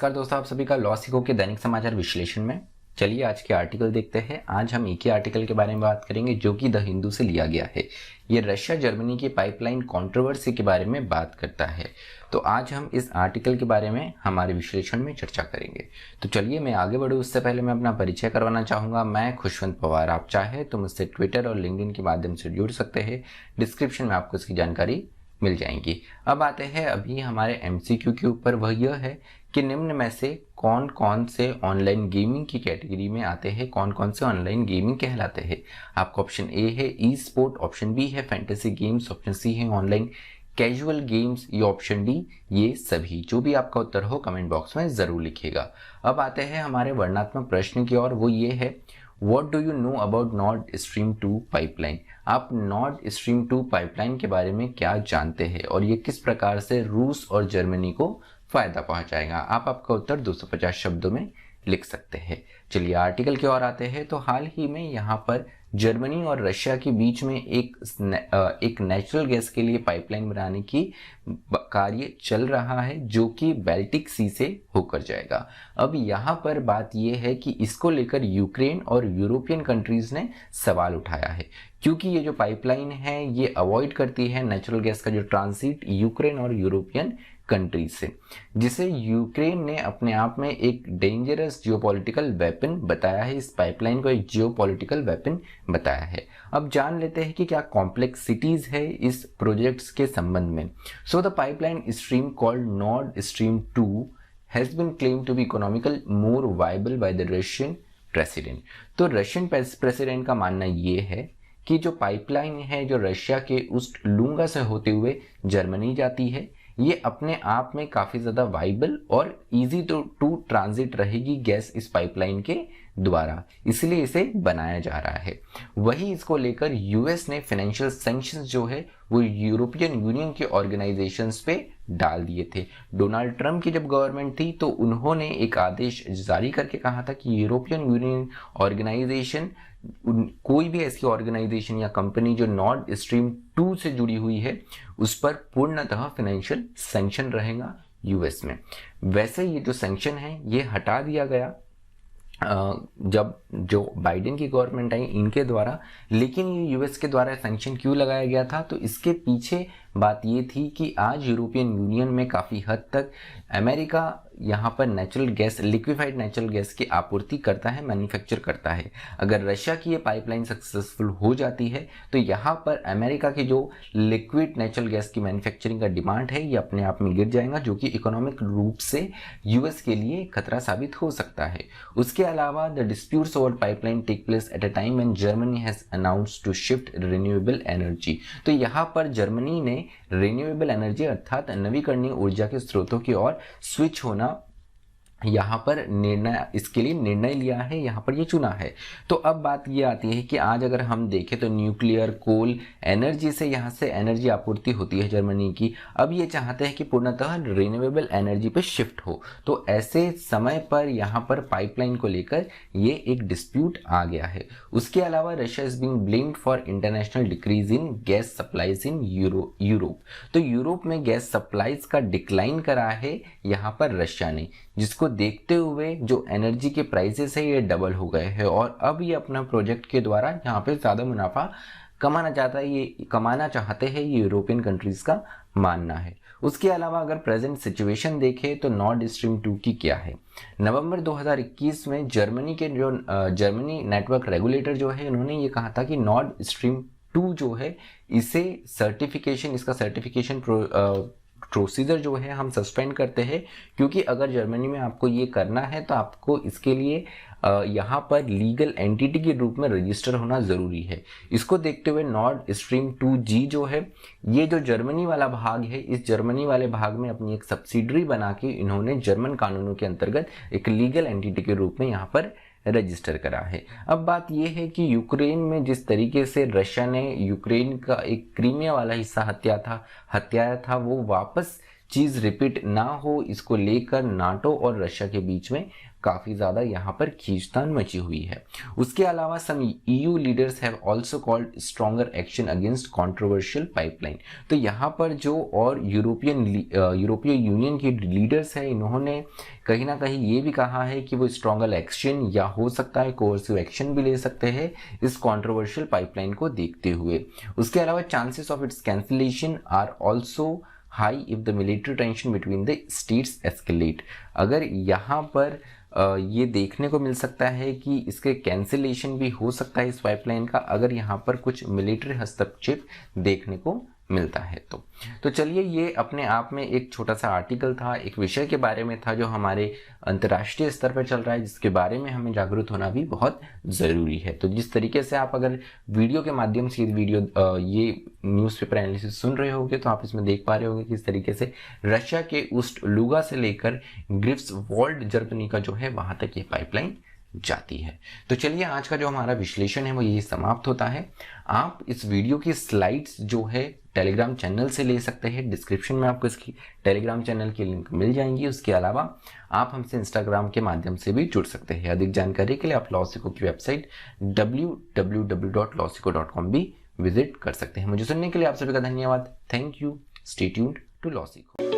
नमस्कार दोस्तों, आप सभी का लॉ सिखो के दैनिक समाचार विश्लेषण में। चलिए आज के आर्टिकल देखते हैं। आज हम एक ही आर्टिकल के बारे में बात करेंगे जो कि द हिंदू से लिया गया है। ये रशिया जर्मनी की पाइपलाइन कंट्रोवर्सी के बारे में बात करता है। तो आज हम इस आर्टिकल के बारे में हमारे विश्लेषण में चर्चा करेंगे। तो चलिए मैं आगे बढ़ूँ उससे पहले मैं अपना परिचय करवाना चाहूँगा। मैं खुशवंत पवार। आप चाहे तो मुझसे ट्विटर और लिंक्डइन के माध्यम से जुड़ सकते हैं। डिस्क्रिप्शन में आपको इसकी जानकारी मिल जाएंगी। अब आते हैं अभी हमारे एमसीक्यू के ऊपर। वह यह है कि निम्न में से कौन कौन से ऑनलाइन गेमिंग की कैटेगरी में आते हैं, कौन कौन से ऑनलाइन गेमिंग कहलाते हैं। आपका ऑप्शन ए है ई स्पोर्ट, ऑप्शन बी है फैंटेसी गेम्स, ऑप्शन सी है ऑनलाइन कैजुअल गेम्स, ये ऑप्शन डी ये सभी। जो भी आपका उत्तर हो कमेंट बॉक्स में जरूर लिखिएगा। अब आते हैं हमारे वर्णनात्मक प्रश्न की ओर। वो ये है, What do you know about Nord Stream 2 pipeline? आप नॉर्ड स्ट्रीम 2 पाइपलाइन के बारे में क्या जानते हैं और ये किस प्रकार से रूस और जर्मनी को फायदा पहुंचाएगा? आपका उत्तर 250 शब्दों में लिख सकते हैं। चलिए आर्टिकल की ओर आते हैं। तो हाल ही में यहाँ पर जर्मनी और रशिया के बीच में एक नेचुरल गैस के लिए पाइपलाइन बनाने की कार्य चल रहा है जो कि बाल्टिक सी से होकर जाएगा। अब यहाँ पर बात यह है कि इसको लेकर यूक्रेन और यूरोपियन कंट्रीज ने सवाल उठाया है, क्योंकि ये जो पाइपलाइन है ये अवॉइड करती है नेचुरल गैस का जो ट्रांजिट यूक्रेन और यूरोपियन कंट्रीज से, जिसे यूक्रेन ने अपने आप में एक डेंजरस जियोपॉलिटिकल वेपन बताया है। इस पाइपलाइन को एक जियोपॉलिटिकल वेपन बताया है। अब जान लेते हैं कि क्या कॉम्प्लेक्सिटीज है इस प्रोजेक्ट्स के संबंध में। So the pipeline stream called Nord Stream 2 has been claimed to be economical more viable by the Russian president. तो रशियन प्रेसिडेंट का मानना ये है कि जो पाइपलाइन है जो रशिया के उस लुंगा से होते हुए जर्मनी जाती है, ये अपने आप में काफी ज्यादा वाइबल और इजी टू ट्रांजिट रहेगी गैस इस पाइपलाइन के द्वारा, इसलिए इसे बनाया जा रहा है। वही इसको लेकर यूएस ने फाइनेंशियल सैंक्शंस जो है वो यूरोपियन यूनियन के ऑर्गेनाइजेशंस पे डाल दिए थे। डोनाल्ड ट्रंप की जब गवर्नमेंट थी तो उन्होंने एक आदेश जारी करके कहा था कि यूरोपियन यूनियन ऑर्गेनाइजेशन, कोई भी ऐसी ऑर्गेनाइजेशन या कंपनी जो नॉर्ड स्ट्रीम 2 से जुड़ी हुई है उस पर पूर्णतः फाइनेंशियल सैंक्शन रहेगा यूएस में। वैसे ये जो सैंक्शन है ये हटा दिया गया जब जो बाइडेन की गवर्नमेंट आई इनके द्वारा, लेकिन ये यूएस के द्वारा सैंक्शन क्यों लगाया गया था? तो इसके पीछे बात ये थी कि आज यूरोपियन यूनियन में काफ़ी हद तक अमेरिका यहाँ पर natural gas, liquefied natural gas की आपूर्ति करता है, मैन्युफैक्चर करता है। अगर रशिया की ये पाइपलाइन सक्सेसफुल हो जाती है तो यहाँ पर अमेरिका की जो लिक्विड नेचुरल गैस की मैन्युफैक्चरिंग का डिमांड है ये अपने आप में गिर जाएगा, जो कि इकोनॉमिक रूप से यूएस के लिए खतरा साबित हो सकता है। उसके अलावा the disputes over pipeline take place at a time when Germany has announced to shift renewable energy. तो यहाँ पर जर्मनी ने रिन्यूएबल एनर्जी अर्थात नवीकरणीय ऊर्जा के स्रोतों की ओर स्विच होना यहाँ पर इसके लिए निर्णय लिया है, यहाँ पर ये चुना है। तो अब बात ये आती है कि आज अगर हम देखें तो न्यूक्लियर कोल एनर्जी से यहाँ से एनर्जी आपूर्ति होती है जर्मनी की। अब ये चाहते हैं कि पूर्णतः रिन्यूएबल एनर्जी पे शिफ्ट हो। तो ऐसे समय पर यहाँ पर पाइपलाइन को लेकर ये एक डिस्प्यूट आ गया है। उसके अलावा Russia is being blamed for international decrease in gas supplies in Europe. तो यूरोप में गैस सप्लाईज का डिक्लाइन करा है यहाँ पर रशिया ने, जिसको देखते हुए जो एनर्जी के प्राइसेस है ये डबल हो गए हैं और अब ये अपना प्रोजेक्ट के द्वारा यहाँ पे ज्यादा मुनाफा कमाना चाहते हैं ये यूरोपियन कंट्रीज का मानना है। उसके अलावा अगर प्रेजेंट सिचुएशन देखें तो नॉर्ड स्ट्रीम 2 की क्या है। नवंबर 2021 में जर्मनी के जो जर्मनी नेटवर्क रेगुलेटर जो है उन्होंने ये कहा था कि नॉर्ड स्ट्रीम 2 जो है इसका सर्टिफिकेशन प्रोसीजर जो है हम सस्पेंड करते हैं, क्योंकि अगर जर्मनी में आपको ये करना है तो आपको इसके लिए यहाँ पर लीगल एंटिटी के रूप में रजिस्टर होना जरूरी है। इसको देखते हुए नॉर्ड स्ट्रीम 2G जो है ये जो जर्मनी वाला भाग है, इस जर्मनी वाले भाग में अपनी एक सब्सिडरी बना के इन्होंने जर्मन कानूनों के अंतर्गत एक लीगल एंटिटी के रूप में यहाँ पर रजिस्टर करा है। अब बात यह है कि यूक्रेन में जिस तरीके से रशिया ने यूक्रेन का एक क्रीमिया वाला हिस्सा हत्याया था वो वापस चीज़ रिपीट ना हो, इसको लेकर नाटो और रशिया के बीच में काफ़ी ज़्यादा यहाँ पर खींचतान मची हुई है। उसके अलावा some EU leaders have also called stronger action against controversial pipeline. तो यहाँ पर जो और यूरोपीय यूनियन के लीडर्स हैं, इन्होंने कहीं ना कहीं ये भी कहा है कि वो स्ट्रॉन्गर एक्शन या हो सकता है कोर्सिव एक्शन भी ले सकते हैं इस कंट्रोवर्शियल पाइपलाइन को देखते हुए। उसके अलावा chances of its cancellation are also high if the military tension between the states escalate. अगर यहाँ पर ये देखने को मिल सकता है कि इसके कैंसिलेशन भी हो सकता है इस पाइपलाइन का, अगर यहाँ पर कुछ मिलिट्री हस्तक्षेप देखने को मिलता है तो चलिए, ये अपने आप में एक छोटा सा आर्टिकल था, एक विषय के बारे में था जो हमारे अंतर्राष्ट्रीय स्तर पर चल रहा है, जिसके बारे में हमें जागरूक होना भी बहुत ज़रूरी है। तो जिस तरीके से आप अगर वीडियो के माध्यम से ये न्यूज़पेपर एनालिसिस सुन रहे होंगे तो आप इसमें देख पा रहे होंगे किस तरीके से रशिया के उस्ट लुगा से लेकर ग्रिफ्सवॉल्ड जर्मनी का जो है वहाँ तक ये पाइपलाइन जाती है। तो चलिए, आज का जो हमारा विश्लेषण है वो यही समाप्त होता है। आप इस वीडियो की स्लाइड्स जो है टेलीग्राम चैनल से ले सकते हैं, डिस्क्रिप्शन में आपको इसकी टेलीग्राम चैनल की लिंक मिल जाएंगी। उसके अलावा आप हमसे इंस्टाग्राम के माध्यम से भी जुड़ सकते हैं। अधिक जानकारी के लिए आप लॉसिको की वेबसाइट www.lawsico.com भी विजिट कर सकते हैं। मुझे सुनने के लिए आप सभी का धन्यवाद। Thank you. Stay tuned to लॉसिको।